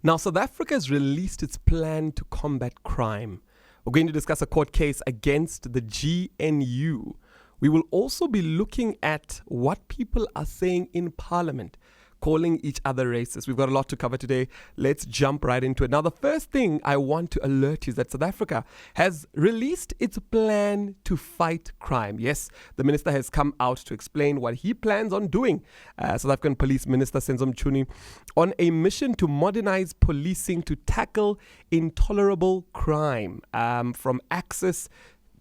Now, South Africa has released its plan to combat crime. We're going to discuss a court case against the GNU. We will also be looking at what people are saying in Parliament, calling each other racist. We've got a lot to cover today. Let's jump right into it. Now, the first thing I want to alert you is that South Africa has released its plan to fight crime. Yes, the minister has come out to explain what he plans on doing. South African Police Minister Senzo Mchunu on a mission to modernize policing to tackle intolerable crime, from access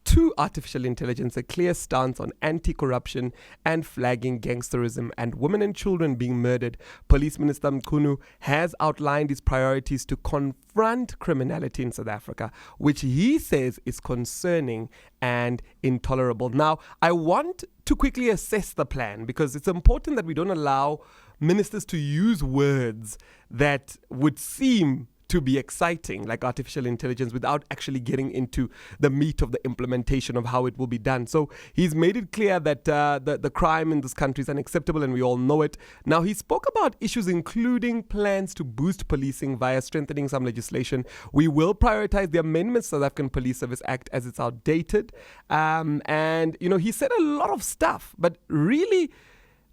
to artificial intelligence, a clear stance on anti-corruption and flagging gangsterism and women and children being murdered. Police Minister Mchunu has outlined his priorities to confront criminality in South Africa, which he says is concerning and intolerable. Now, I want to quickly assess the plan because it's important that we don't allow ministers to use words that would seem to be exciting, like artificial intelligence, without actually getting into the meat of the implementation of how it will be done. So he's made it clear that the crime in this country is unacceptable, and we all know it. Now, he spoke about issues including plans to boost policing via strengthening some legislation. We will prioritize the amendments to the South African Police Service Act as it's outdated. And, you know, he said a lot of stuff, but really,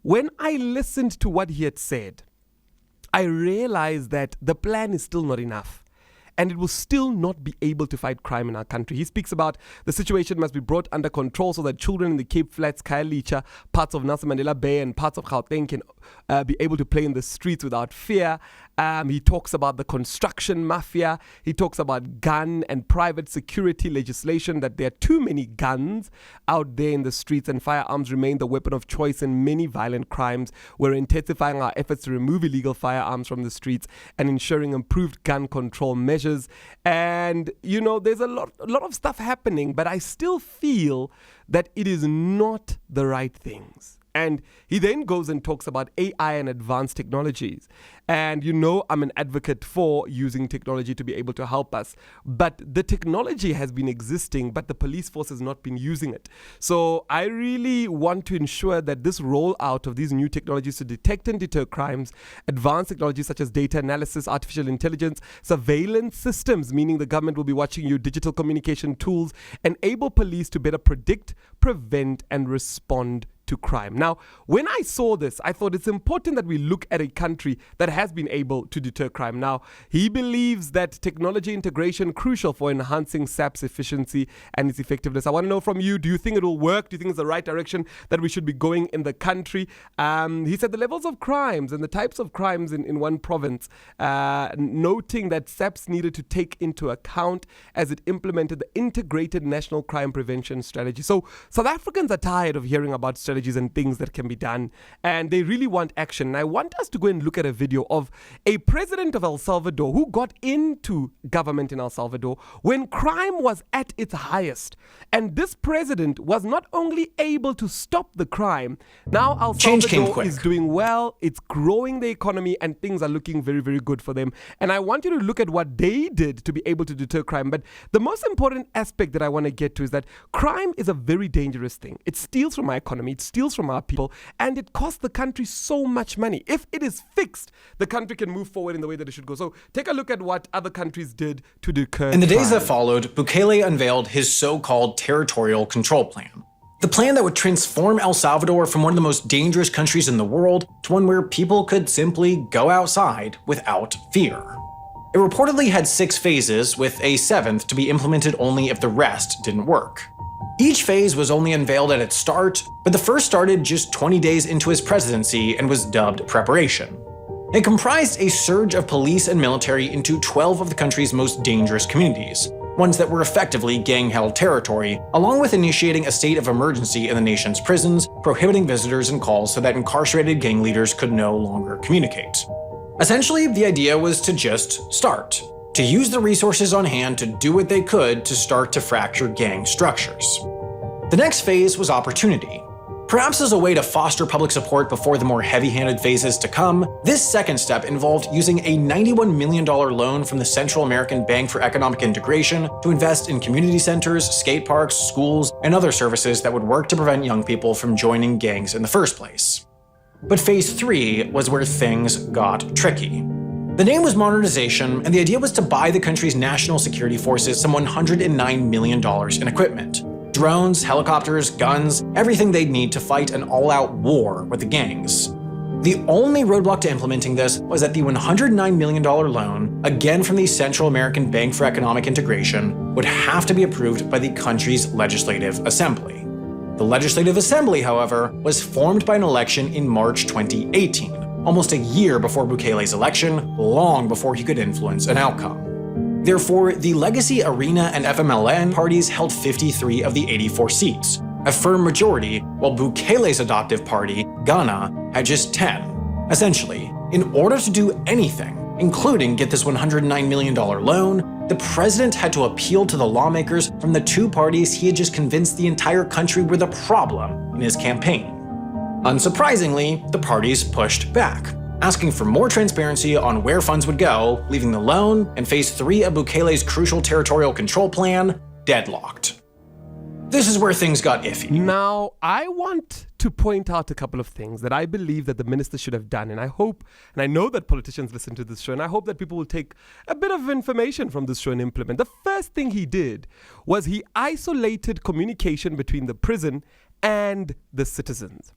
when I listened to what he had said, I realized that the plan is still not enough, and it will still not be able to fight crime in our country. He speaks about the situation must be brought under control so that children in the Cape Flats, Khayelitsha, parts of Nelson Mandela Bay and parts of Gauteng can be able to play in the streets without fear. He talks about the construction mafia. He talks about gun and private security legislation, that there are too many guns out there in the streets and firearms remain the weapon of choice in many violent crimes. We're intensifying our efforts to remove illegal firearms from the streets and ensuring improved gun control measures. And, you know, there's a lot of stuff happening, but I still feel that it is not the right things. And he then goes and talks about AI and advanced technologies. And you know, I'm an advocate for using technology to be able to help us. But the technology has been existing, but the police force has not been using it. So I really want to ensure that this rollout of these new technologies to detect and deter crimes, advanced technologies such as data analysis, artificial intelligence, surveillance systems, meaning the government will be watching you, digital communication tools, enable police to better predict, prevent, and respond to crime. Now, when I saw this, I thought it's important that we look at a country that has been able to deter crime. Now, he believes that technology integration crucial for enhancing SAP's efficiency and its effectiveness. I want to know from you, do you think it will work? Do you think it's the right direction that we should be going in the country? He said the levels of crimes and the types of crimes in one province, noting that SAP's needed to take into account as it implemented the integrated national crime prevention strategy. So South Africans are tired of hearing about strategies and things that can be done, and they really want action. And I want us to go and look at a video of a president of El Salvador who got into government in El Salvador when crime was at its highest. And this president was not only able to stop the crime, now El Salvador is doing well, it's growing the economy, and things are looking very, very good for them. And I want you to look at what they did to be able to deter crime. But the most important aspect that I want to get to is that crime is a very dangerous thing. It steals from our economy, it steals from our people, and it costs the country so much money. If it is fixed, the country can move forward in the way that it should go. So take a look at what other countries did to deter In the days crime. that followed, Bukele unveiled his so-called territorial control plan. The plan that would transform El Salvador from one of the most dangerous countries in the world to one where people could simply go outside without fear. It reportedly had 6 phases, with a 7th to be implemented only if the rest didn't work. Each phase was only unveiled at its start, but the first started just 20 days into his presidency and was dubbed Preparation. It comprised a surge of police and military into 12 of the country's most dangerous communities, ones that were effectively gang-held territory, along with initiating a state of emergency in the nation's prisons, prohibiting visitors and calls so that incarcerated gang leaders could no longer communicate. Essentially, the idea was to just start, to use the resources on hand to do what they could to start to fracture gang structures. The next phase was opportunity. Perhaps as a way to foster public support before the more heavy-handed phases to come, this second step involved using a $91 million loan from the Central American Bank for Economic Integration to invest in community centers, skate parks, schools, and other services that would work to prevent young people from joining gangs in the first place. But phase 3 was where things got tricky. The name was modernization, and the idea was to buy the country's national security forces some $109 million in equipment. Drones, helicopters, guns, everything they'd need to fight an all-out war with the gangs. The only roadblock to implementing this was that the $109 million loan, again from the Central American Bank for Economic Integration, would have to be approved by the country's Legislative Assembly. The Legislative Assembly, however, was formed by an election in March 2018, almost a year before Bukele's election, long before he could influence an outcome. Therefore, the Legacy Arena and FMLN parties held 53 of the 84 seats, a firm majority, while Bukele's adoptive party, Ghana, had just 10. Essentially, in order to do anything, including get this $109 million loan, the president had to appeal to the lawmakers from the two parties he had just convinced the entire country were the problem in his campaign. Unsurprisingly, the parties pushed back, asking for more transparency on where funds would go, leaving the loan and phase 3 of Bukele's crucial territorial control plan deadlocked. This is where things got iffy. Now, I want to point out a couple of things that I believe that the minister should have done, and I hope, and I know that politicians listen to this show, and I hope that people will take a bit of information from this show and implement. The first thing he did was he isolated communication between the prison and the citizens.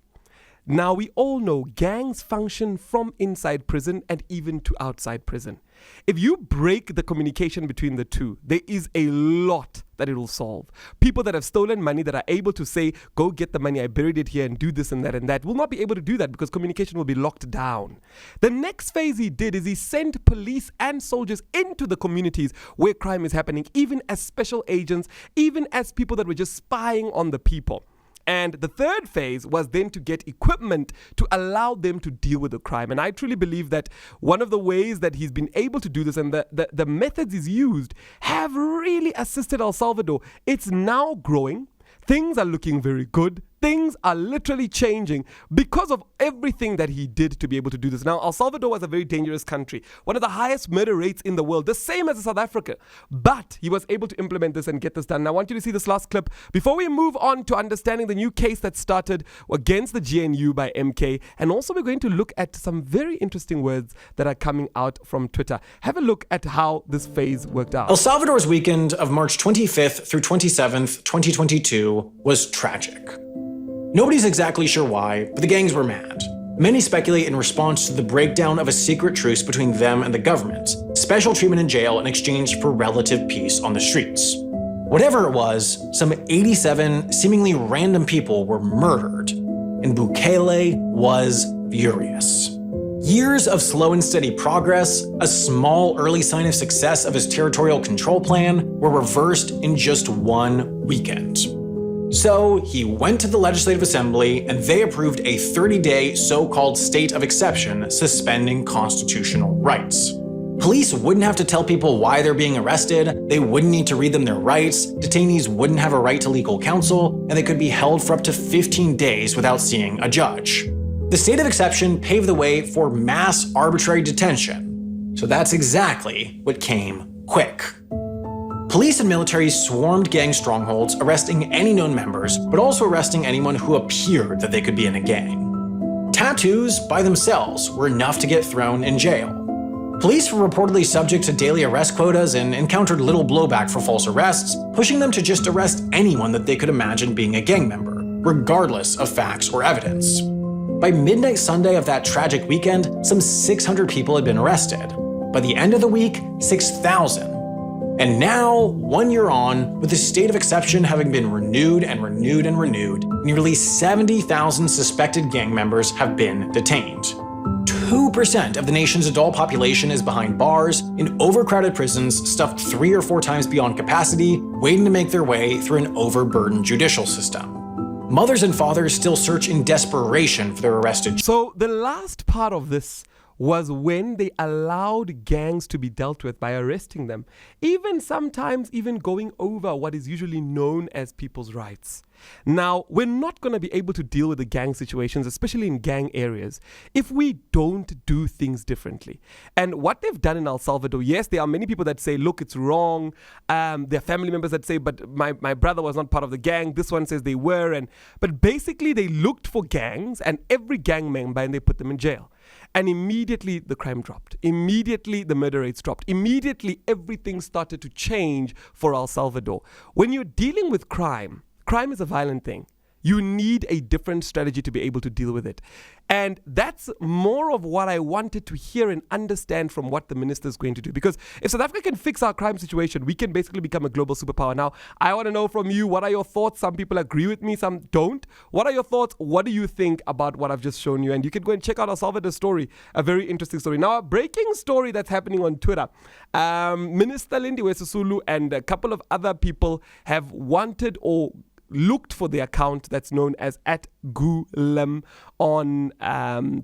Now, we all know gangs function from inside prison and even to outside prison. If you break the communication between the two, there is a lot that it will solve. People that have stolen money that are able to say, go get the money, I buried it here and do this and that will not be able to do that because communication will be locked down. The next phase he did is he sent police and soldiers into the communities where crime is happening, even as special agents, even as people that were just spying on the people. And the third phase was then to get equipment to allow them to deal with the crime. And I truly believe that one of the ways that he's been able to do this and the methods he's used have really assisted El Salvador. It's now growing. Things are looking very good. Things are literally changing because of everything that he did to be able to do this. Now, El Salvador was a very dangerous country, one of the highest murder rates in the world, the same as South Africa. But he was able to implement this and get this done. Now, I want you to see this last clip before we move on to understanding the new case that started against the GNU by MK. And also, we're going to look at some very interesting words that are coming out from Twitter. Have a look at how this phase worked out. El Salvador's weekend of March 25th through 27th, 2022 was tragic. Nobody's exactly sure why, but the gangs were mad. Many speculate in response to the breakdown of a secret truce between them and the government, special treatment in jail in exchange for relative peace on the streets. Whatever it was, some 87 seemingly random people were murdered, and Bukele was furious. Years of slow and steady progress, a small early sign of success of his territorial control plan, were reversed in just one weekend. So he went to the Legislative Assembly and they approved a 30-day so-called state of exception suspending constitutional rights. Police wouldn't have to tell people why they're being arrested, they wouldn't need to read them their rights, detainees wouldn't have a right to legal counsel, and they could be held for up to 15 days without seeing a judge. The state of exception paved the way for mass arbitrary detention. So that's exactly what came quick. Police and military swarmed gang strongholds, arresting any known members, but also arresting anyone who appeared that they could be in a gang. Tattoos, by themselves, were enough to get thrown in jail. Police were reportedly subject to daily arrest quotas and encountered little blowback for false arrests, pushing them to just arrest anyone that they could imagine being a gang member, regardless of facts or evidence. By midnight Sunday of that tragic weekend, some 600 people had been arrested. By the end of the week, 6,000. And now, 1 year on, with the state of exception having been renewed and renewed and renewed, nearly 70,000 suspected gang members have been detained. 2% of the nation's adult population is behind bars, in overcrowded prisons stuffed 3 or 4 times beyond capacity, waiting to make their way through an overburdened judicial system. Mothers and fathers still search in desperation for their arrested. So the last part of this was when they allowed gangs to be dealt with by arresting them, even sometimes even going over what is usually known as people's rights. Now, we're not going to be able to deal with the gang situations, especially in gang areas, if we don't do things differently. And what they've done in El Salvador, yes, there are many people that say, look, it's wrong. There are family members that say, but my brother was not part of the gang. This one says they were. But basically, they looked for gangs and every gang member and they put them in jail. And immediately the crime dropped. Immediately the murder rates dropped. Immediately everything started to change for El Salvador. When you're dealing with crime is a violent thing. You need a different strategy to be able to deal with it. And that's more of what I wanted to hear and understand from what the minister is going to do. Because if South Africa can fix our crime situation, we can basically become a global superpower. Now, I want to know from you, what are your thoughts? Some people agree with me, some don't. What are your thoughts? What do you think about what I've just shown you? And you can go and check out El Salvador's story, a very interesting story. Now, a breaking story that's happening on Twitter. Minister Lindiwe Sisulu and a couple of other people have wanted or looked for the account that's known as @Gopolang on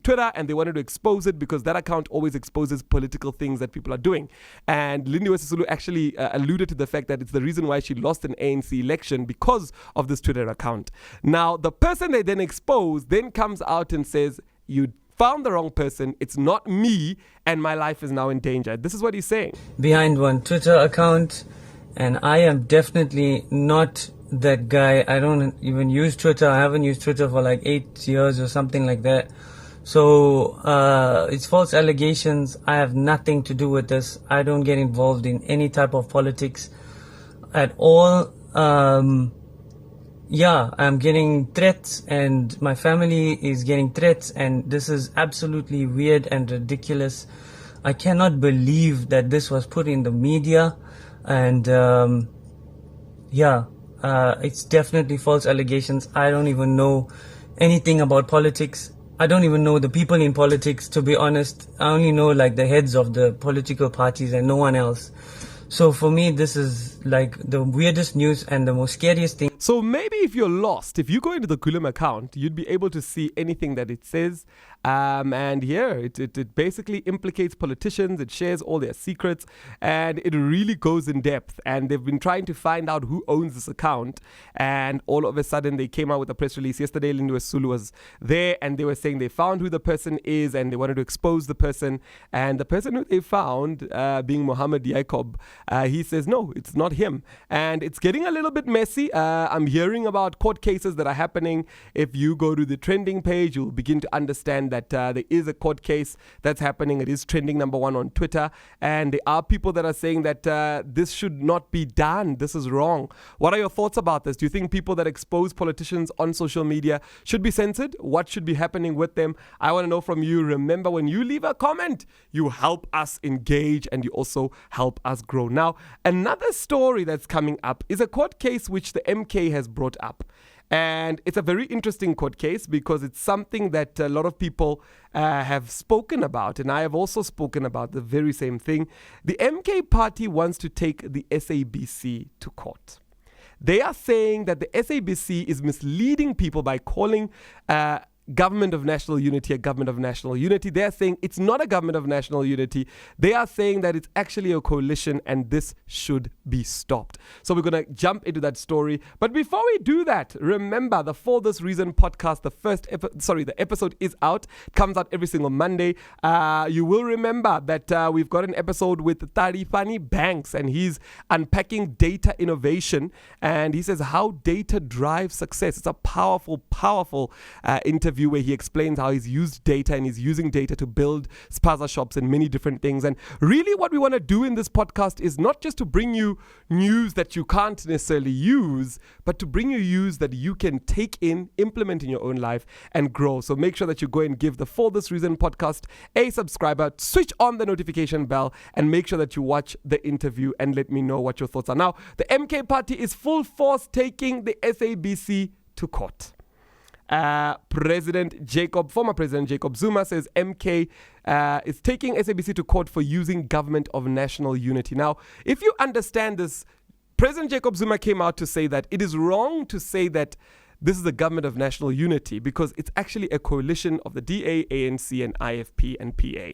Twitter, and they wanted to expose it because that account always exposes political things that people are doing. And Lindiwe Sisulu actually alluded to the fact that it's the reason why she lost an ANC election because of this Twitter account. Now, the person they then exposed then comes out and says, you found the wrong person, it's not me, and my life is now in danger. This is what he's saying. Behind one Twitter account, and I am definitely not that guy. I don't even use Twitter. I haven't used Twitter for like 8 years or something like that. So it's false allegations. I have nothing to do with this. I don't get involved in any type of politics at all. Yeah, I'm getting threats and my family is getting threats, and this is absolutely weird and ridiculous. I cannot believe that this was put in the media, and it's definitely false allegations. I don't even know anything about politics. I don't even know the people in politics, to be honest. I only know like the heads of the political parties and no one else. So for me, this is like the weirdest news and the most scariest thing. So maybe if you're lost, if you go into the Gopolang account, you'd be able to see anything that it says. And here, it basically implicates politicians. It shares all their secrets, and it really goes in depth. And they've been trying to find out who owns this account. And all of a sudden, they came out with a press release. Yesterday, Lindiwe Sisulu was there, and they were saying they found who the person is, and they wanted to expose the person. And the person who they found, being Mohammed Jacob, he says, no, it's not him. And it's getting a little bit messy. I'm hearing about court cases that are happening. If you go to the trending page, you'll begin to understand that there is a court case that's happening. It is trending #1 on Twitter. And there are people that are saying that this should not be done. This is wrong. What are your thoughts about this? Do you think people that expose politicians on social media should be censored? What should be happening with them? I want to know from you. Remember, when you leave a comment, you help us engage and you also help us grow. Now, another story that's coming up is a court case which the MK has brought up. And it's a very interesting court case because it's something that a lot of people have spoken about. And I have also spoken about the very same thing. The MK party wants to take the SABC to court. They are saying that the SABC is misleading people by calling government of national unity a government of national unity. They are saying it's not a government of national unity. They are saying that it's actually a coalition, and this should be stopped. So we're going to jump into that story. But before we do that, remember the For This Reason podcast, the episode is out. It comes out every single Monday. You will remember that we've got an episode with Tarifani Banks, and he's unpacking data innovation, and he says how data drives success. It's a powerful interview where he explains how he's used data and he's using data to build spaza shops and many different things. And really what we want to do in this podcast is not just to bring you news that you can't necessarily use, but to bring you news that you can take in, implement in your own life and grow. So make sure that you go and give the For This Reason podcast a subscriber, switch on the notification bell, and make sure that you watch the interview and let me know what your thoughts are. Now, the MK party is full force taking the SABC to court. Former President Jacob Zuma says MK is taking SABC to court for using government of national unity. Now, if you understand this, President Jacob Zuma came out to say that it is wrong to say that this is a government of national unity because it's actually a coalition of the DA, ANC, and IFP and PA.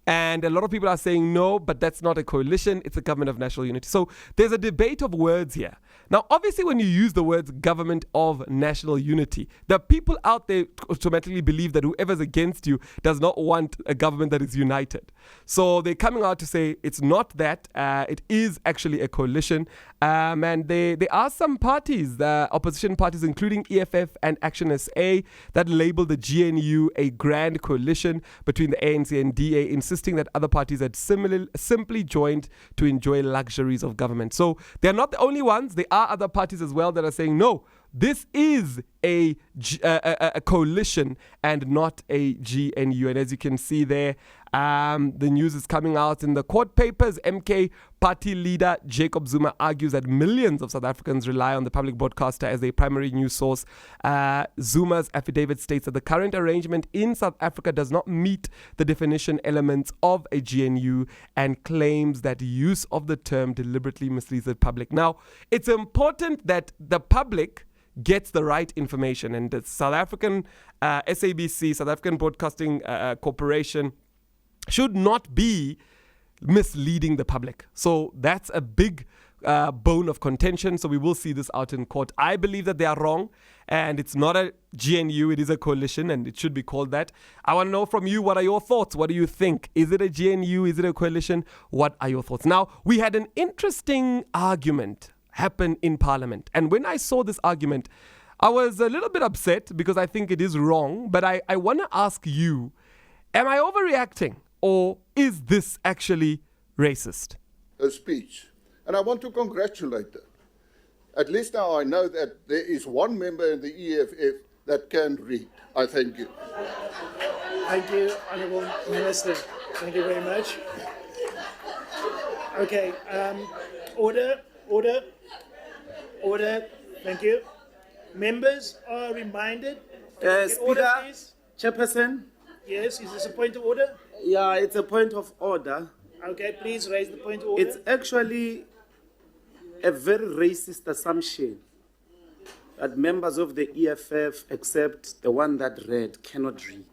And a lot of people are saying no, but that's not a coalition. It's a government of national unity. So there's a debate of words here. Now, obviously, when you use the words government of national unity, there are people out there automatically believe that whoever's against you does not want a government that is united. So they're coming out to say it's not that. It is actually a coalition. And there are some parties, opposition parties, including EFF and Action SA, that label the GNU a grand coalition between the ANC and DA, insisting that other parties had simply joined to enjoy luxuries of government. So they're not the only ones. There are other parties as well that are saying, no, this is a coalition and not a GNU. And as you can see there, the news is coming out in the court papers. MK party leader Jacob Zuma argues that millions of South Africans rely on the public broadcaster as their primary news source. Zuma's affidavit states that the current arrangement in South Africa does not meet the definition elements of a GNU and claims that use of the term deliberately misleads the public. Now, it's important that the public gets the right information, and the South African SABC, South African Broadcasting Corporation, should not be misleading the public. So that's a big bone of contention. So we will see this out in court. I believe that they are wrong, and it's not a GNU, it is a coalition, and it should be called that. I want to know from you, what are your thoughts? What do you think? Is it a GNU? Is it a coalition? What are your thoughts? Now, we had an interesting argument happen in Parliament. And when I saw this argument, I was a little bit upset because I think it is wrong. But I want to ask you, am I overreacting, or is this actually racist? A speech. And I want to congratulate them. At least now I know that there is one member in the EFF that can read. I thank you. Thank you, Honourable Minister. Thank you very much. Okay, order. Thank you. Members are reminded. Speaker, Chairperson. Yes, is this a point of order? Yeah, it's a point of order. Okay, please raise the point of order. It's actually a very racist assumption that members of the EFF, except the one that read, cannot read.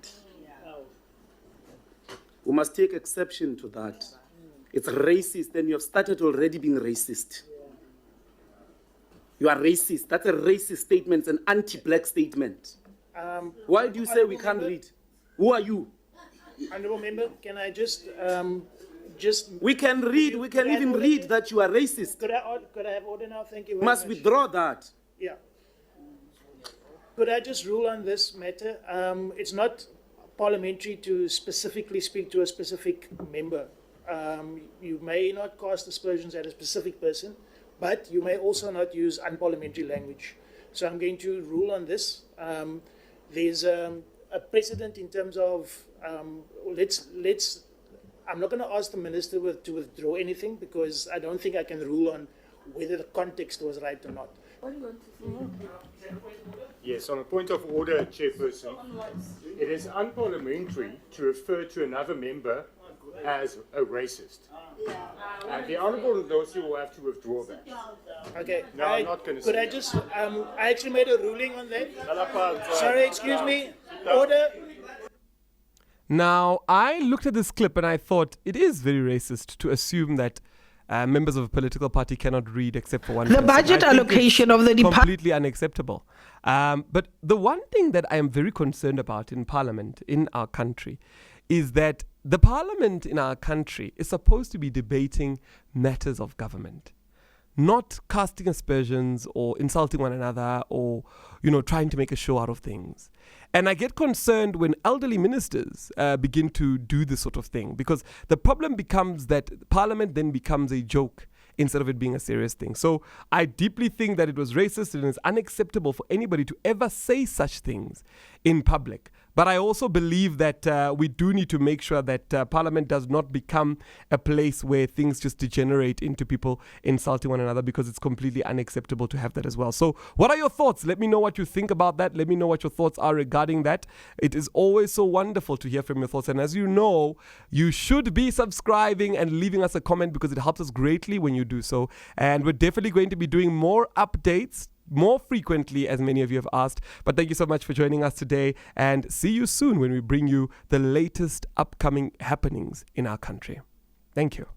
We must take exception to that. It's racist, and you have started already being racist. You are racist. That's a racist statement. It's an anti-black statement. Why do you say we can't read? Who are you? Honourable Member, can I just... We can read. We can even read that you are racist. Could I have order now? Thank you very Must much. withdraw that. Yeah. Could I just rule on this matter? It's not parliamentary to specifically speak to a specific member. You may not cast aspersions at a specific person, but you may also not use unparliamentary language. So I'm going to rule on this. There's a precedent in terms of I'm not going to ask the minister to withdraw anything, because I don't think I can rule on whether the context was right or not. What do you want to say? Yes, on a point of order, Chairperson, it is unparliamentary to refer to another member as a racist. And the Honourable Ndlozi will have to withdraw that. Okay. No, I'm not going to say Could I that. just, I actually made a ruling on that. Sorry, excuse me. Order. Now, I looked at this clip and I thought it is very racist to assume that members of a political party cannot read except for one The person. budget I think allocation it's of the completely unacceptable. But the one thing that I am very concerned about in Parliament in our country is that the Parliament in our country is supposed to be debating matters of government, not casting aspersions or insulting one another or, trying to make a show out of things. And I get concerned when elderly ministers begin to do this sort of thing, because the problem becomes that Parliament then becomes a joke instead of it being a serious thing. So I deeply think that it was racist and it's unacceptable for anybody to ever say such things in public. But I also believe that we do need to make sure that Parliament does not become a place where things just degenerate into people insulting one another, because it's completely unacceptable to have that as well. So what are your thoughts? Let me know what you think about that. Let me know what your thoughts are regarding that. It is always so wonderful to hear from your thoughts. And as you know, you should be subscribing and leaving us a comment, because it helps us greatly when you do so. And we're definitely going to be doing more updates more frequently, as many of you have asked. But thank you so much for joining us today, and see you soon when we bring you the latest upcoming happenings in our country. Thank you.